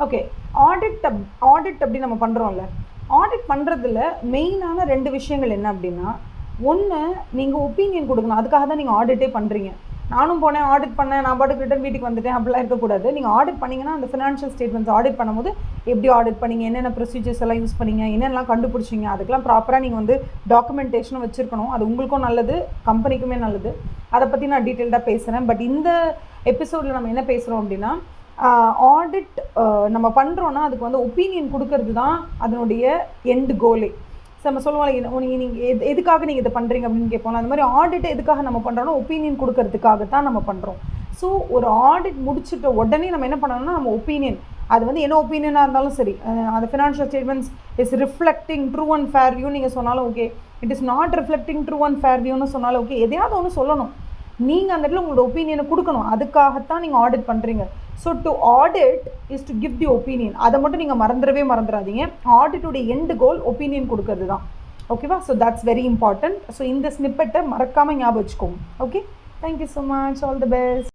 Okay, audit அப்படி நம்ம பண்ணுறோம்ல, audit பண்ணுறதுல மெயினான 2 விஷயங்கள் என்ன அப்படின்னா, ஒன்று நீங்கள் ஒப்பீனியன் கொடுக்கணும். அதுக்காக தான் நீங்கள் ஆடிட்டே பண்ணுறீங்க. நானும் போனேன், ஆடிட் பண்ணேன், நான் பாட்டுக்கு ரிட்டன் வீட்டுக்கு வந்துட்டேன், அப்படிலாம் இருக்கக்கூடாது. நீங்கள் ஆடிட் பண்ணிங்கன்னா அந்த ஃபினான்ஷியல் ஸ்டேட்மெண்ட்ஸ் ஆடிட் பண்ணும்போது எப்படி ஆடிட் பண்ணீங்க, என்னென்ன ப்ரொசீஜர்ஸ் எல்லாம் யூஸ் பண்ணீங்க, என்னென்னலாம் கண்டுபிடிச்சிங்க, அதுக்கெல்லாம் ப்ராப்பராக நீங்கள் வந்து டாக்குமெண்டேஷனும் வச்சுருக்கணும். அது உங்களுக்கும் நல்லது, கம்பெனிக்குமே நல்லது. அதை பற்றி நான் டீட்டெயில்டாக பேசுகிறேன். பட் இந்த எபிசோடில் நம்ம என்ன பேசுகிறோம் அப்படின்னா, ஆடிட் நம்ம பண்ணுறோன்னா அதுக்கு வந்து ஒப்பீனியன் கொடுக்கறது தான் அதனுடைய எண்டு கோலே. ஸோ நம்ம சொல்லுவோம், நீங்கள் எதுக்காக நீங்கள் இதை பண்ணுறீங்க அப்படின்னு கேட்போம். அந்த மாதிரி ஆடிட் எதுக்காக நம்ம பண்ணுறோன்னா ஒப்பீனியன் கொடுக்கறதுக்காக தான் நம்ம பண்ணுறோம். ஸோ ஒரு ஆடிட் முடிச்சுட்ட உடனே நம்ம என்ன பண்ணணும்னா, நம்ம ஒப்பீனியன், அது வந்து என்ன ஒப்பீனியனாக இருந்தாலும் சரி, அந்த financial statements is reflecting true and fair view நீங்கள் சொன்னாலும் okay, it is not reflecting true and fair வியூன்னு சொன்னாலும் ஓகே, எதையாவது ஒன்று சொல்லணும். நீங்கள் அந்த இடத்துல உங்களோட ஒப்பீனியனை கொடுக்கணும். அதுக்காகத்தான் நீங்கள் ஆடிட் பண்ணுறீங்க. So to audit is to give the opinion. அதை மட்டும் நீங்கள் மறந்துடாதீங்க. ஆடிட்டுடைய எண்டு கோல் ஒப்பீனியன் கொடுக்கறது தான். ஓகேவா? So that's very important. So இந்த ஸ்னிப்பெட்டை மறக்காமல் ஞாபகம் வச்சுக்கோங்க. Okay, thank you so much, all the best.